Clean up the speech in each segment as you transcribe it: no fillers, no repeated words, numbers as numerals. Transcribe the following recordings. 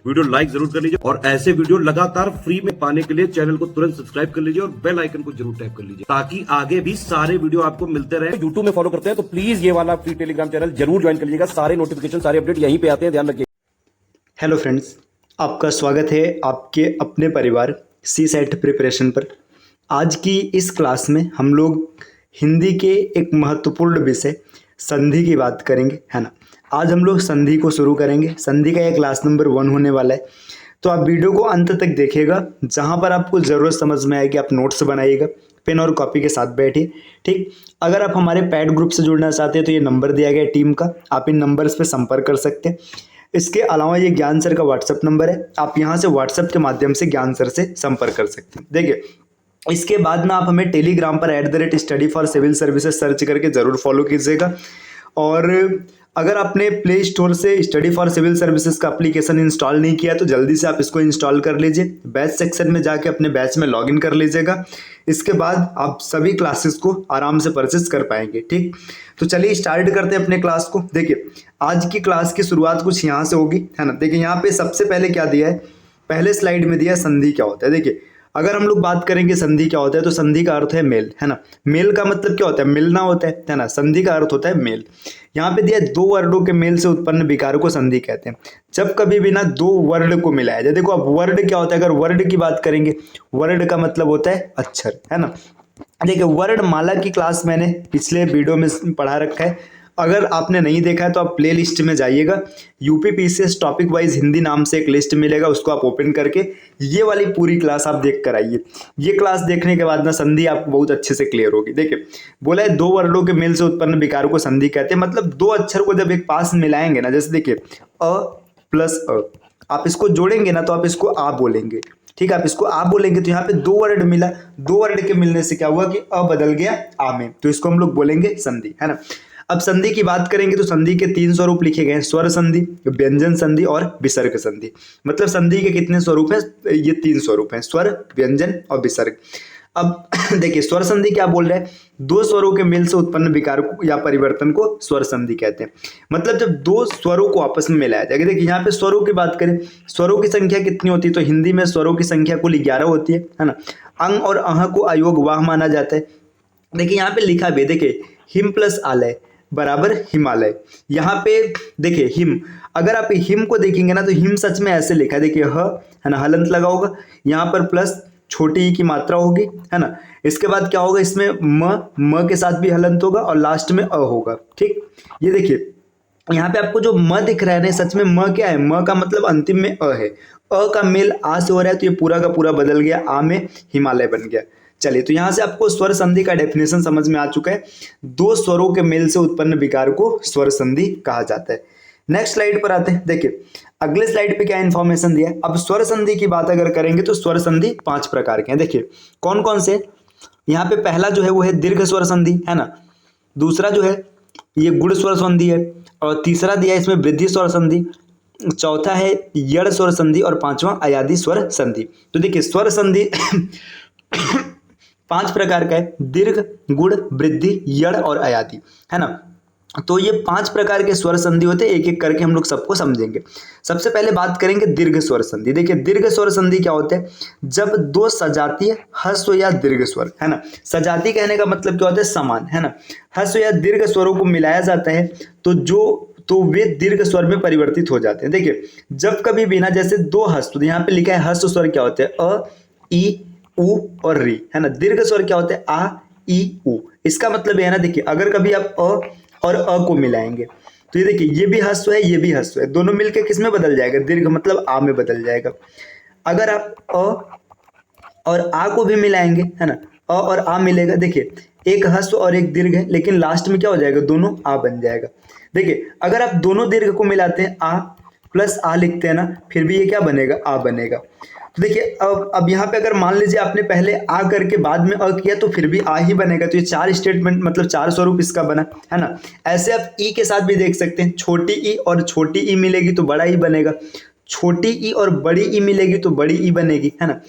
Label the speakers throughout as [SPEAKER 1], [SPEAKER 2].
[SPEAKER 1] Video like जरूर कर लीजिए और ऐसे वीडियो लगातार फ्री में पाने के लिए चैनल को तुरंत सब्सक्राइब कर लीजिए और बेल आइकन को जरूर टैप कर लीजिए ताकि आगे भी सारे वीडियो आपको मिलते रहे। यूट्यूब में फॉलो करते हैं तो प्लीज ये वाला फ्री टेलीग्राम चैनल जरूर ज्वाइन कर लीजिएगा। सारे नोटिफिकेशन सारे अपडेट यहीं पे आते हैं, ध्यान रखिए।
[SPEAKER 2] हेलो फ्रेंड्स, आपका स्वागत है आपके अपने परिवार सी सेट प्रिपरेशन पर। आज की इस क्लास में हम लोग हिंदी के एक महत्वपूर्ण विषय संधि की बात करेंगे, है ना। आज हम लोग संधि को शुरू करेंगे। संधि का यह क्लास नंबर 1 होने वाला है, तो आप वीडियो को अंत तक देखिएगा। जहाँ पर आपको ज़रूरत समझ में आएगी आप नोट्स बनाइएगा, पेन और कॉपी के साथ बैठिए, ठीक। अगर आप हमारे पैड ग्रुप से जुड़ना चाहते हैं तो ये नंबर दिया गया है टीम का, आप इन नंबर्स पर संपर्क कर सकते हैं। इसके अलावा ये ज्ञान सर का व्हाट्सएप नंबर है, आप यहाँ से व्हाट्सएप के माध्यम से ज्ञान सर से संपर्क कर सकते हैं। देखिए, इसके बाद ना आप हमें टेलीग्राम पर @study for civil services search करके ज़रूर फॉलो कीजिएगा। और अगर आपने प्ले स्टोर से स्टडी फॉर सिविल सर्विसेज का एप्लीकेशन इंस्टॉल नहीं किया तो जल्दी से आप इसको इंस्टॉल कर लीजिए। बैच सेक्शन में जाके अपने बैच में लॉगिन कर लीजिएगा। इसके बाद आप सभी क्लासेस को आराम से परचेज कर पाएंगे, ठीक। तो चलिए स्टार्ट करते हैं अपने क्लास को। देखिए, आज की क्लास की शुरुआत कुछ यहाँ से होगी, है ना। देखिए, यहाँ पे सबसे पहले क्या दिया है, पहले स्लाइड में दिया है संधि क्या होता है। देखिए, अगर हम लोग बात करेंगे संधि क्या होता है तो संधि का अर्थ है मेल, है ना। मेल का मतलब क्या होता है, मिलना होता है ना। संधि का अर्थ होता है मेल। यहाँ पे दिया 2 वर्डों के मेल से उत्पन्न विकार को संधि कहते हैं। जब कभी भी ना 2 वर्ड को मिलाया जाए, देखो अब वर्ड क्या होता है, अगर वर्ड की बात करेंगे, वर्ड का मतलब होता है अक्षर, है ना। देखिए, वर्ड माला की क्लास मैंने पिछले वीडियो में पढ़ा रखा है, अगर आपने नहीं देखा है तो आप प्ले लिस्ट में जाइएगा। यूपीपीसीएस टॉपिक वाइज हिंदी नाम से एक लिस्ट मिलेगा, उसको आप ओपन करके ये वाली पूरी क्लास आप देख कर आइए। ये क्लास देखने के बाद ना संधि आपको बहुत अच्छे से क्लियर होगी। देखिए, बोला है 2 वर्डों के मेल से उत्पन्न विकार को संधि कहते हैं। मतलब 2 अक्षर को जब एक पास मिलाएंगे ना, जैसे देखिए अ प्लस अ, आप इसको जोड़ेंगे ना तो आप इसको आ बोलेंगे, ठीक है। आप इसको आ बोलेंगे तो यहाँ पे 2 वर्ड मिला, 2 वर्ड के मिलने से क्या हुआ कि अ बदल गया आ में, तो इसको हम लोग बोलेंगे संधि, है ना। अब संधि की बात करेंगे तो संधि के 3 स्वरूप लिखे गए हैं, स्वर संधि, व्यंजन संधि और विसर्ग संधि। मतलब संधि के कितने स्वरूप हैं, ये 3 स्वरूप हैं, स्वर, व्यंजन और विसर्ग। अब देखिए, स्वर संधि क्या बोल रहे हैं, 2 स्वरों के मेल से उत्पन्न विकार को या परिवर्तन को स्वर संधि कहते हैं। मतलब जब 2 स्वरों को आपस में मिलाया जाएगा। देखिए, यहाँ पे स्वरों की बात करें, स्वरों की संख्या कितनी होती है, तो हिंदी में स्वरों की संख्या कुल 11 होती है ना। अंग और अह को अयोग वाह माना जाता है। देखिए, यहाँ पे लिखा भी है, देखिए हिम प्लस आलय बराबर हिमालय। यहाँ पे देखिए हिम, अगर आप हिम को देखेंगे ना तो हिम सच में ऐसे लिखा है, देखिए ह, है ना, हलंत लगा होगा, यहाँ पर प्लस छोटी ई की मात्रा होगी, है ना। इसके बाद क्या होगा, इसमें म के साथ भी हलंत होगा और लास्ट में अ होगा, ठीक। ये देखिए, यहाँ पे आपको जो म दिख रहा है ना, सच में म क्या है, म का मतलब अंतिम में अ है, अ का मेल आ से हो रहा है तो ये पूरा का पूरा बदल गया, आ में हिमालय बन गया। चलिए, तो यहाँ से आपको स्वर संधि का डेफिनेशन समझ में आ चुका है। 2 स्वरों के मेल से उत्पन्न विकार को स्वर संधि कहा जाता है। नेक्स्ट स्लाइड पर आते हैं। देखिए, अगले स्लाइड पे क्या इन्फॉर्मेशन दिया है। अब स्वर संधि की बात अगर करेंगे तो स्वर संधि 5 प्रकार के हैं। देखिए कौन कौन से, यहाँ पे पहला जो है वो है दीर्घ स्वर संधि, है ना। दूसरा जो है ये गुण स्वर संधि है, और तीसरा दिया है इसमें वृद्धि स्वर संधि, चौथा है यड़ स्वर संधि और 5वां अयादि स्वर संधि। तो देखिए, स्वर संधि 5 प्रकार का है, दीर्घ, गुण, वृद्धि, यड़ और अयादि, है ना। तो ये 5 प्रकार के स्वर संधि होते हैं, एक एक करके हम लोग सबको समझेंगे। सबसे पहले बात करेंगे दीर्घ स्वर संधि। देखिए, दीर्घ स्वर संधि क्या होते हैं, जब 2 सजातीय ह्रस्व या दीर्घ स्वर, है ना, सजाती कहने का मतलब क्या होता है, समान, है ना, ह्रस्व या दीर्घ स्वरों को मिलाया जाता है तो वे दीर्घ स्वर में परिवर्तित हो जाते हैं। देखिए, जब कभी भी ना जैसे 2 ह्रस्व, यहाँ पे लिखा है ह्रस्व स्वर क्या होते हैं, अ, ई, उ और री, है ना। दीर्घ स्वर क्या होते हैं, आ, ई, उ। इसका मतलब है ना, देखिए अगर कभी आप अ और अ को मिलाएंगे तो ये देखिए ये भी ह्रस्व है, ये भी ह्रस्व है, दोनों मिलकर किस में बदल जाएगा, दीर्घ, मतलब आ में बदल जाएगा। अगर आप अ और आ को भी मिलाएंगे, है ना, अ और आ मिलेगा, देखिए एक ह्रस्व और एक दीर्घ है, लेकिन लास्ट में क्या हो जाएगा, दोनों आ बन जाएगा। देखिए, अगर आप दोनों दीर्घ को मिलाते हैं, आ प्लस आ लिखते हैं ना, फिर भी ये क्या बनेगा, आ बनेगा। तो देखिए, अब यहाँ पे अगर मान लीजिए आपने पहले आ करके बाद में अ किया तो फिर भी आ ही बनेगा। तो ये 4 स्टेटमेंट, मतलब 4 स्वरूप इसका बना, है ना। ऐसे आप ई के साथ भी देख सकते हैं, छोटी ई और छोटी ई मिलेगी तो बड़ा ई बनेगा, छोटी ई और बड़ी ई मिलेगी तो बड़ी ई बनेगी, है ना।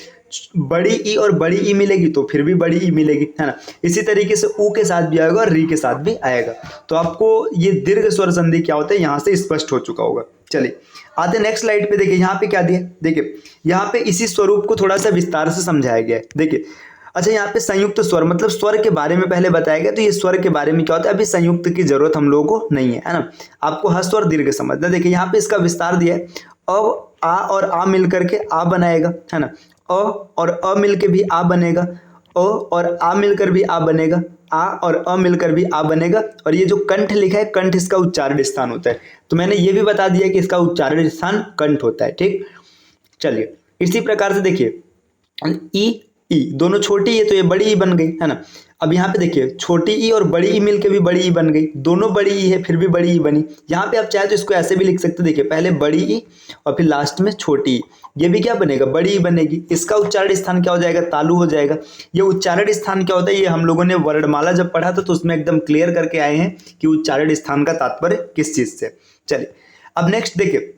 [SPEAKER 2] बड़ी ई और बड़ी ई मिलेगी तो फिर भी बड़ी ई मिलेगी, है ना। इसी तरीके से ऊ के साथ भी आएगा और री के साथ भी आएगा। तो आपको ये दीर्घ स्वर संधि क्या होता है यहाँ से स्पष्ट हो चुका होगा। चलिए आते नेक्स्ट स्लाइड पे। देखिए यहाँ पे क्या दिया है, देखिए यहाँ पे इसी स्वरूप को थोड़ा सा विस्तार से समझाया गया है। देखिए अच्छा यहाँ पे संयुक्त स्वर मतलब स्वर के बारे में पहले बताया गया, तो ये स्वर के बारे में क्या होता है, अभी संयुक्त की जरूरत हम लोगों को नहीं है ना। आपको हस्व और दीर्घ समझना। देखिए यहाँ पे इसका विस्तार दिया है। अब आ और आ मिल करके आ बनाएगा, है ना। अ और अ मिल के भी आ बनेगा, अ और आ मिलकर भी आ बनेगा, आ और अ मिलकर भी आ बनेगा। और ये जो कंठ लिखा है, कंठ इसका उच्चारण स्थान होता है। तो मैंने ये भी बता दिया कि इसका उच्चारण स्थान कंठ होता है, ठीक। चलिए इसी प्रकार से देखिए ई ई दोनों छोटी ई है तो ये बड़ी ई बन गई, है ना। अब यहाँ पे देखिए छोटी ई और बड़ी ई मिलके भी बड़ी ई बन गई, दोनों बड़ी ई है फिर भी बड़ी ई बनी। यहाँ पे आप चाहे तो इसको ऐसे भी लिख सकते, देखिए पहले बड़ी ई और फिर लास्ट में छोटी ई, ये भी क्या बनेगा, बड़ी ई बनेगी। इसका उच्चारण स्थान क्या हो जाएगा, तालु हो जाएगा। ये उच्चारण स्थान क्या होता है, ये हम लोगों ने वर्णमाला जब पढ़ा था तो उसमें एकदम क्लियर करके आए हैं कि उच्चारण स्थान का तात्पर्य किस चीज से। चलिए अब नेक्स्ट देखिए,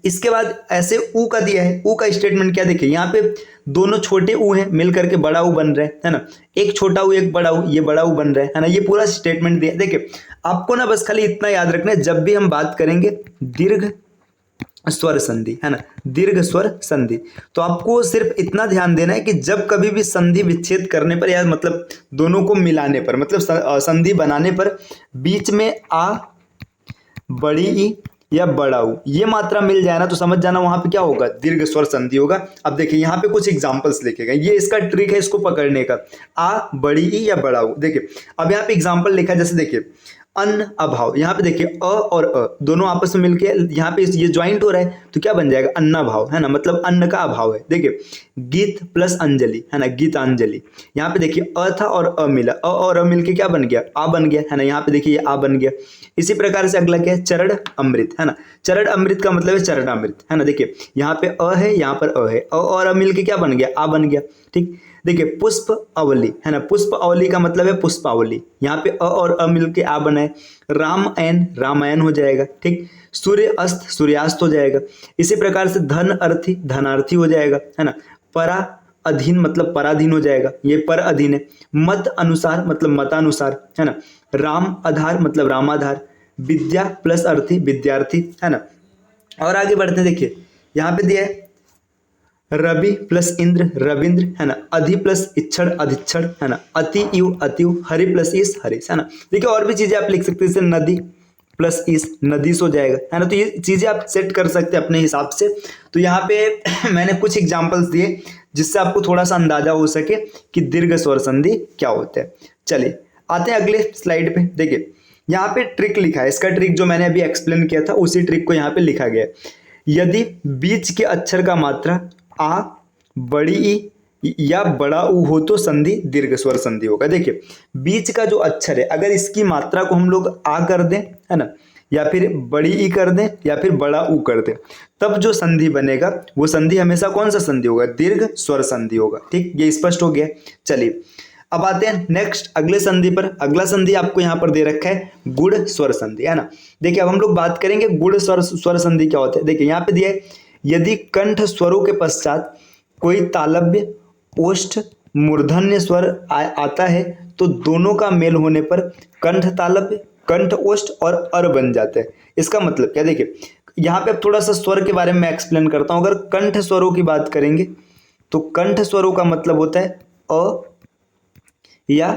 [SPEAKER 2] इसके बाद ऐसे ऊ का दिया है। ऊ का स्टेटमेंट क्या, देखिए यहाँ पे दोनों छोटे ऊ हैं मिल करके बड़ा ऊ बन रहे हैं, है ना। एक छोटा ऊ एक बड़ा ऊ, ये बड़ा ऊ बन रहा है ना। ये पूरा स्टेटमेंट दिया। देखिए आपको ना बस खाली इतना याद रखना है, जब भी हम बात करेंगे दीर्घ स्वर संधि, है ना, दीर्घ स्वर संधि, तो आपको सिर्फ इतना ध्यान देना है कि जब कभी भी संधि विच्छेद करने पर या मतलब दोनों को मिलाने पर मतलब संधि बनाने पर बीच में आ, बड़ी ई या बड़ा ऊ ये मात्रा मिल जाए ना तो समझ जाना वहां पे क्या होगा, दीर्घ स्वर संधि होगा। अब देखिए यहाँ पे कुछ एग्जांपल्स लिखे गए, ये इसका ट्रिक है इसको पकड़ने का, आ, बड़ी ई या बड़ा ऊ। देखिए अब यहाँ पे एग्जांपल लिखा है, जैसे देखिए अन्न अभाव, यहाँ पे देखिए अ और अ दोनों आपस में मिलके यहाँ पे ये ज्वाइंट हो रहा है तो क्या बन जाएगा, अन्नाभाव, है ना, मतलब अन्न का अभाव है। देखिए गीत प्लस अंजलि, है ना, गीतांजलि। यहाँ पे देखिए अ था और अ मिला, अ और अ मिलके क्या बन गया, आ बन गया, है ना। यहाँ पे देखिए ये आ बन गया। इसी प्रकार से अगला क्या है, चरण अमृत, है ना। चरण अमृत का मतलब है चरणामृत, है ना। देखिए यहाँ पे अ है, यहाँ पर अ है, अ और अ मिलके क्या बन गया, आ बन गया, ठीक। देखिए पुष्प अवली, है ना, पुष्प अवली का मतलब है पुष्पावली, यहाँ पे अ और अ मिलके आ बना है। रामायण रामायण हो जाएगा, ठीक। सूर्य अस्त सूर्यास्त हो जाएगा। इसी प्रकार से धन अर्थी धनार्थी हो जाएगा, है ना। परा अधीन मतलब पराधीन हो जाएगा, ये पर अधीन है। मत अनुसार मतलब मतानुसार, है ना। राम आधार मतलब रामाधार। विद्या प्लस अर्थी विद्यार्थी, है ना। और आगे बढ़ते हैं, देखिए यहाँ पे दिया है रवि प्लस इंद्र रविंद्र, है ना। अधि प्लस इच्छड़ अधिक्षण, है ना। अति यु अतियु, हरि प्लस ईस हरीश, है ना। देखिए और भी चीजें आप लिख सकते हैं, जैसे नदी प्लस ईस नदीस हो जाएगा, है ना। तो ये चीजें आप सेट कर सकते हैं अपने हिसाब से। तो यहाँ पे मैंने कुछ एग्जांपल्स दिए जिससे आपको थोड़ा सा अंदाजा हो सके कि दीर्घ स्वर संधि क्या होता है। चलिए आते हैं अगले स्लाइड पे। देखिए यहाँ पे ट्रिक लिखा है, इसका ट्रिक जो मैंने अभी एक्सप्लेन किया था उसी ट्रिक को यहाँ पे लिखा गया है। यदि बीच के अक्षर का मात्रा आ, बड़ी ई या बड़ा ऊ हो तो संधि दीर्घ स्वर संधि होगा। देखिए बीच का जो अक्षर है अगर इसकी मात्रा को हम लोग आ कर दें, है ना, या फिर बड़ी ई कर दें या फिर बड़ा ऊ कर दें, तब जो संधि बनेगा वो संधि हमेशा कौन सा संधि होगा, दीर्घ स्वर संधि होगा, ठीक। ये स्पष्ट हो गया। चलिए अब आते हैं नेक्स्ट अगले संधि पर। अगला संधि आपको यहाँ पर दे रखा है गुड़ स्वर संधि, है ना। देखिए अब हम लोग बात करेंगे गुड़ स्वर संधि क्या होता है। देखिए यहाँ पे दिया है यदि कंठ स्वरों के पश्चात कोई तालव्य ओष्ठ मूर्धन्य स्वर आता है तो दोनों का मेल होने पर कंठ तालव्य कंठ ओष्ठ और अर बन जाता है। इसका मतलब क्या, देखिए यहाँ पे अब थोड़ा सा स्वर के बारे में मैं एक्सप्लेन करता हूँ। अगर कंठ स्वरों की बात करेंगे तो कंठ स्वरों का मतलब होता है अ या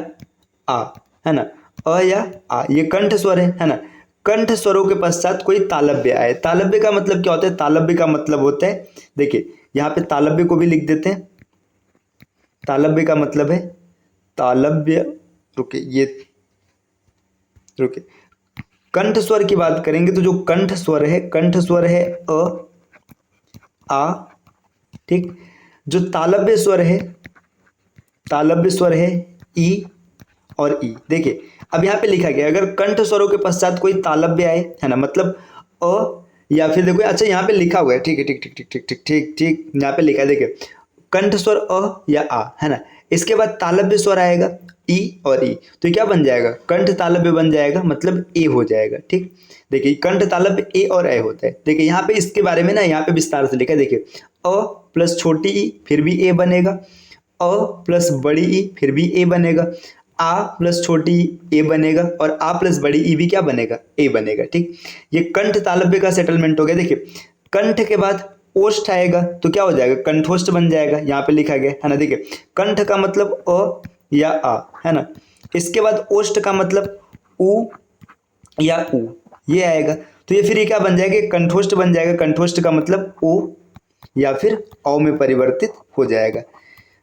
[SPEAKER 2] आ, है ना, अ या आ, ये कंठ स्वर है ना। कंठ स्वरों के पश्चात कोई तालव्य आए, तालव्य का मतलब क्या होता है, तालव्य का मतलब होता है, देखिए यहाँ पे तालव्य को भी लिख देते हैं। तालव्य का मतलब है तालव्य, रुके ये रुके, कंठ स्वर की बात करेंगे तो जो कंठ स्वर है, कंठ स्वर है अ आ, ठीक। जो तालव्य स्वर है, तालव्य स्वर है ई और ई। देखिए अब यहाँ पे लिखा गया अगर कंठ स्वरों के पश्चात कोई तालव्य आए, है ना, मतलब अ या फिर देखो, अच्छा यहाँ पे लिखा हुआ है, ठीक है, ठीक ठीक ठीक ठीक ठीक ठीक ठीक यहाँ पे लिखा है, देखिए कंठ स्वर अ या आ, है ना। इसके बाद तालव्य स्वर आएगा ई और ई, तो ये क्या बन जाएगा, कंठ तालव्य बन जाएगा, मतलब ए हो जाएगा। ठीक, देखिए कंठ तालव्य ए और ए होता है। देखिए यहाँ पे इसके बारे में ना यहाँ पे विस्तार से लिखा है, देखिए अ प्लस छोटी ई फिर भी ए बनेगा, अ प्लस बड़ी ई फिर भी ए बनेगा, आ प्लस छोटी ए बनेगा, और आ प्लस बड़ी ई भी क्या बनेगा, ए बनेगा। ठीक, ये कंठ तालव्य का सेटलमेंट हो गया। देखिए कंठ के बाद ओष्ठ आएगा तो क्या हो जाएगा, कंठोष्ठ बन जाएगा, यहाँ पे लिखा गया है ना। देखिए कंठ का मतलब अ या आ, है ना। इसके बाद ओष्ठ का मतलब उ या उ, ये आएगा। तो ये फिर ये क्या बन जाएगा, कंठोष्ठ बन जाएगा। कंठोष्ठ का मतलब ओ या फिर औ में परिवर्तित हो जाएगा।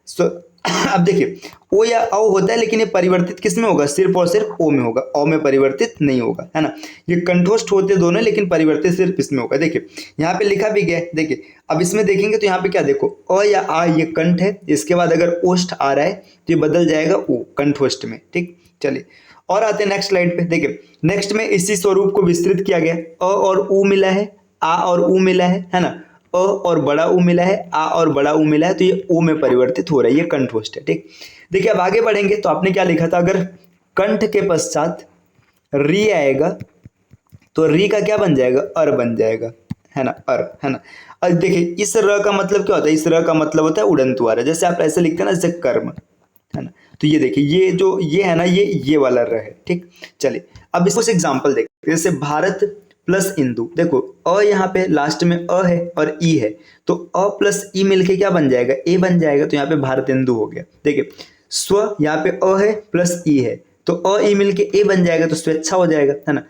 [SPEAKER 2] सो अब देखिए ओ या औ होता है, लेकिन ये परिवर्तित किस में होगा, सिर्फ और सिर्फ ओ में होगा, औ में परिवर्तित नहीं होगा, है ना। ये कंठोष्ठ होते दोनों, लेकिन परिवर्तित सिर्फ इसमें होगा। देखिए यहाँ पे लिखा भी गया है। देखिए अब इसमें देखेंगे तो यहाँ पे क्या देखो, अ या आ ये कंठ है, इसके बाद अगर ओष्ठ आ रहा है तो ये बदल जाएगा ओ, कंठोष्ठ में। ठीक, चलिए और आते हैं नेक्स्ट स्लाइड पे। देखिए नेक्स्ट में इसी स्वरूप को विस्तृत किया गया, अ और उ मिला है, आ और उ मिला है ना। अ और बड़ा उ मिला है, आ और बड़ा उ मिला है, तो ये ओ में परिवर्तित हो रहा है, ये कंठोष्ठ है। ठीक, देखिए अब आगे बढ़ेंगे तो आपने क्या लिखा था, अगर कंठ के पश्चात री आएगा तो री का क्या बन जाएगा, अर बन जाएगा, है ना, अर, है ना। अब देखिए इस र का मतलब क्या होता है, इस र का मतलब होता है उड़नतुआरा, जैसे आप ऐसे लिखते हैं ना, जैसे कर्म, है ना। तो ये देखिए ये जो ये है ना, ये वाला र है। ठीक, चलिए अब इसको एग्जांपल देखते हैं, जैसे भारत प्लस इंदु। देखो अ यहाँ पे लास्ट में अ है और ई है, तो अ प्लस ई मिलके क्या बन जाएगा, ए बन जाएगा, तो यहाँ पे भारतेंदु हो गया। देखिए स्व यहाँ पे अ है प्लस ई है, तो अ ई मिलके ए बन जाएगा, तो स्वेच्छा हो जाएगा, है ना।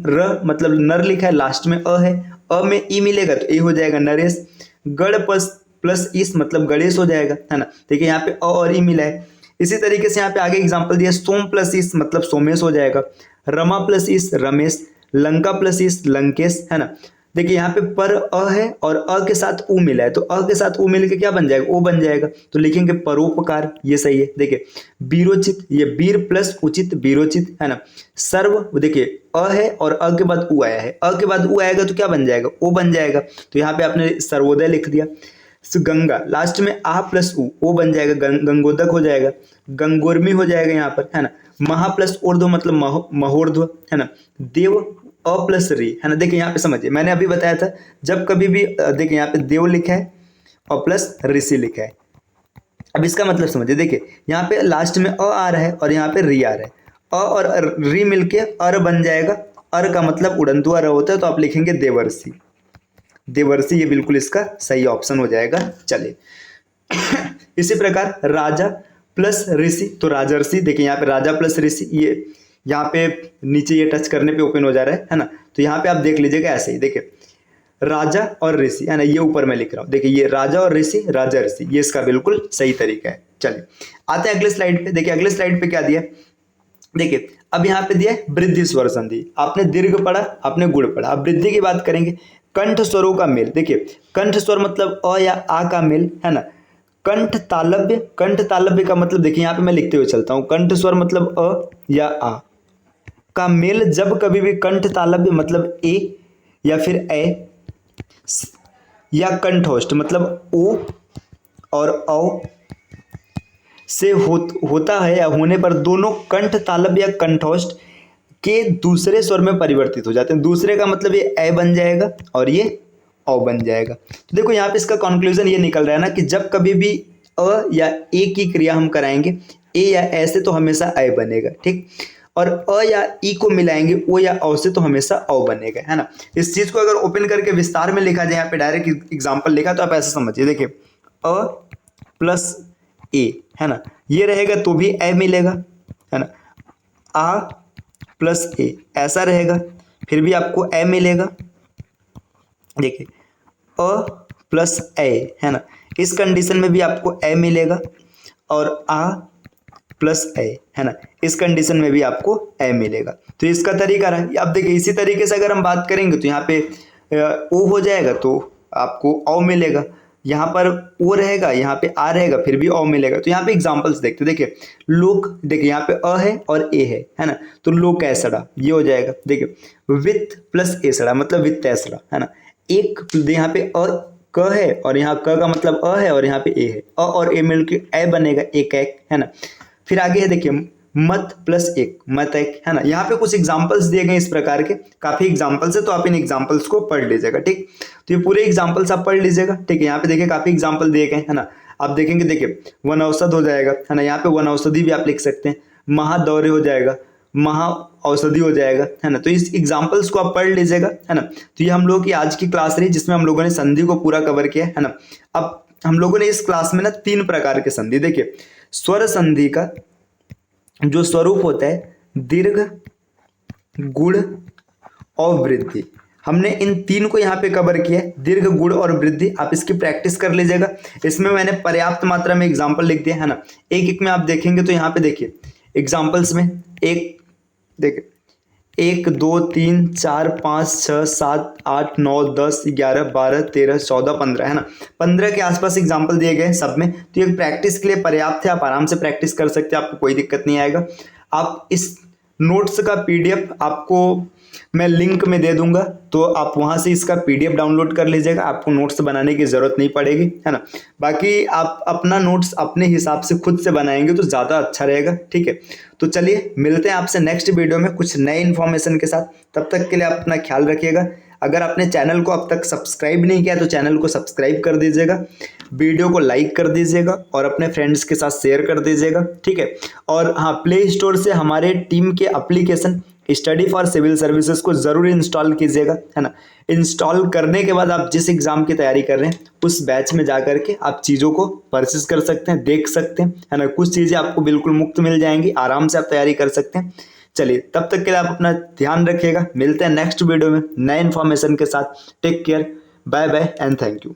[SPEAKER 2] र मतलब नर लिखा है, लास्ट में अ है, अ में ई मिलेगा तो ए हो जाएगा नरेश। गण प्लस प्लस इस मतलब गणेश हो जाएगा, है ना। देखिए यहाँ पे अ और ई मिला है। इसी तरीके से यहाँ पे आगे एग्जांपल दिया, सोम प्लस इस मतलब सोमेश हो जाएगा, रमा प्लस इस रमेश, लंका प्लस इस लंकेश, है ना। देखिए यहाँ पे पर अ है और अ के साथ उ मिला है, तो अ के साथ उ मिल के क्या बन जाएगा, ओ बन जाएगा, तो लिखेंगे परोपकार, ये सही है। देखिए बीरोचित, ये बीर प्लस उचित बीरोचित, है ना। सर्व, देखिए अ है और अ के बाद उ आया है, अ के बाद उ आएगा तो क्या बन जाएगा, ओ बन जाएगा, तो यहाँ पे आपने सर्वोदय लिख दिया। गंगा लास्ट में आ प्लस उ, ओ बन जाएगा, गंगोदक हो जाएगा, गंगोर्मी हो जाएगा यहाँ पर, है ना। महा प्लस ऊर्ध्व मतलब महोर्ध्व, है ना। देव अ प्लस री, है ना। देखिए यहाँ पे समझिए, मैंने अभी बताया था, जब कभी भी देखिए यहाँ पे देव लिखा है और प्लस ऋषि लिखा है। अब इसका मतलब समझिए, देखिए यहाँ पे लास्ट में अ आ रहा है और यहाँ पे री आ रहा है, अ और री मिलके अर बन जाएगा, अर का मतलब उड़नतुआरा होता है, तो आप लिखेंगे देवर्षि, देवर्षि, ये बिल्कुल इसका सही ऑप्शन हो जाएगा। चलिए इसी प्रकार राजा प्लस ऋषि, तो राजर्षि, देखिए यहाँ पे राजा प्लस ऋषि, ये यहाँ पे नीचे ये टच करने पे ओपन हो जा रहा है ना। तो यहाँ पे आप देख लीजिएगा ऐसे ही, देखिए राजा और ऋषि, है ना, ये ऊपर मैं लिख रहा हूँ, देखिए ये राजा और ऋषि, राजा ऋषि, ये इसका बिल्कुल सही तरीका है। चलिए आते हैं अगले स्लाइड पे। देखिए अगले स्लाइड पे क्या दिया, देखिए अब यहाँ पे दिया है वृद्धि स्वर संधि। आपने दीर्घ पढ़ा, आपने गुण पढ़ा, अब वृद्धि की बात करेंगे। कंठ स्वरों का मेल, देखिए कंठ स्वर मतलब अ या आ का मेल, है ना। कंठ तालव्य, कंठ तालव्य का मतलब देखिए यहाँ पे मैं लिखते हुए चलता हूँ, कंठ स्वर मतलब अ या आ का मेल, जब कभी भी कंठ तालव्य मतलब ए या फिर ए या कंठोष्ठ मतलब ओ और औ से होता है या होने पर दोनों कंठ तालव्य या कंठोष्ठ के दूसरे स्वर में परिवर्तित हो जाते हैं। दूसरे का मतलब ये ए बन जाएगा और ये औ बन जाएगा। तो देखो यहाँ पे इसका कंक्लूजन ये निकल रहा है ना, कि जब कभी भी अ या ए की क्रिया हम कराएंगे ए या ए से, तो हमेशा ए बनेगा। ठीक, और अ या ई को मिलाएंगे ओ या औ से, तो हमेशा औ बनेगा, है ना। इस चीज को अगर ओपन करके विस्तार में लिखा जाए, यहाँ पे डायरेक्ट एग्जाम्पल लिखा, तो आप ऐसे समझिए, देखिए अ प्लस ए, है ना, ये रहेगा तो भी ए मिलेगा, है ना। आ प्लस ए ऐसा रहेगा, फिर भी आपको ए मिलेगा। देखिए अ प्लस ए, है ना, इस कंडीशन में भी आपको ए मिलेगा, और आ प्लस ए, है ना, इस कंडीशन में भी आपको ए मिलेगा। तो इसका तरीका रहा। अब देखिए इसी तरीके से अगर हम बात करेंगे तो यहाँ पे ओ हो जाएगा तो आपको औ मिलेगा, यहाँ पर ओ रहेगा, यहाँ पे आ रहेगा, फिर भी औ मिलेगा। तो यहाँ पे एग्जांपल्स देखते हैं। देखिए लोक, देखिए यहाँ पे अ है और ए है ना, तो लोक ऐसड़ा, ये हो जाएगा। देखिए वित्त प्लस एसड़ा मतलब वित्त ऐसड़ा, है ना। एक यहाँ पे अ क है और यहाँ क का मतलब अ है और यहाँ पे ए है, अ और ए मिलकर ए बनेगा, एक एक, है ना। फिर आगे है देखिए मत प्लस एक, मत एक, है ना। यहाँ पे कुछ एग्जांपल्स दिए गए इस प्रकार के, काफी एग्जांपल्स है, तो आप इन एग्जांपल्स को पढ़ लीजिएगा, ठीक। तो ये पूरे एग्जांपल्स आप पढ़ लीजिएगा, ठीक है। यहाँ पे देखिए काफी एग्जांपल दिए गए, है ना। आप देखेंगे, देखिए वन औषध हो जाएगा, है ना। यहाँ पे वन औषधि भी आप लिख सकते हैं, महादौरे हो जाएगा, महा औषधि हो जाएगा, है ना। तो इस एग्जांपल्स को आप पढ़ लीजिएगा, है ना। तो ये हम लोगों की आज की क्लास रही, जिसमें हम लोगों ने संधि को पूरा कवर किया, है ना। अब हम लोगों ने इस क्लास में ना 3 प्रकार के संधि, देखिए स्वर संधि का जो स्वरूप होता है दीर्घ, गुण और वृद्धि, हमने इन 3 को यहाँ पे कवर किया है, दीर्घ, गुण और वृद्धि। आप इसकी प्रैक्टिस कर लीजिएगा। इसमें मैंने पर्याप्त मात्रा में एग्जांपल लिख दिया, है ना। एक एक में आप देखेंगे तो यहाँ पे देखिए एग्जांपल्स में एक देखिए 1 2 3 4 5 6 7 8 9 10 11 12 13 14 15, है ना। 15 के आसपास एग्जाम्पल दिए गए सब में। तो ये प्रैक्टिस के लिए पर्याप्त है, आप आराम से प्रैक्टिस कर सकते हैं, आपको कोई दिक्कत नहीं आएगा। आप इस नोट्स का पीडीएफ आपको मैं लिंक में दे दूंगा, तो आप वहां से इसका पीडीएफ डाउनलोड कर लीजिएगा, आपको नोट्स बनाने की जरूरत नहीं पड़ेगी, है ना। बाकी आप अपना नोट्स अपने हिसाब से खुद से बनाएंगे तो ज़्यादा अच्छा रहेगा, ठीक है। तो चलिए मिलते हैं आपसे नेक्स्ट वीडियो में कुछ नए इन्फॉर्मेशन के साथ। तब तक के लिए आप अपना ख्याल रखिएगा। अगर आपने चैनल को अब तक सब्सक्राइब नहीं किया तो चैनल को सब्सक्राइब कर दीजिएगा, वीडियो को लाइक कर दीजिएगा और अपने फ्रेंड्स के साथ शेयर कर दीजिएगा, ठीक है। और हाँ, प्ले स्टोर से हमारे टीम के application study for civil services को ज़रूर इंस्टॉल कीजिएगा, है ना। इंस्टॉल करने के बाद आप जिस एग्ज़ाम की तैयारी कर रहे हैं उस बैच में जा करके आप चीज़ों को परचेस कर सकते हैं, देख सकते हैं, है ना। कुछ चीज़ें आपको बिल्कुल मुफ्त मिल जाएंगी, आराम से आप तैयारी कर सकते हैं। चलिए तब तक के लिए आप अपना ध्यान रखिएगा, मिलते हैं नेक्स्ट वीडियो में नए इन्फॉर्मेशन के साथ। Take care, bye bye and thank you.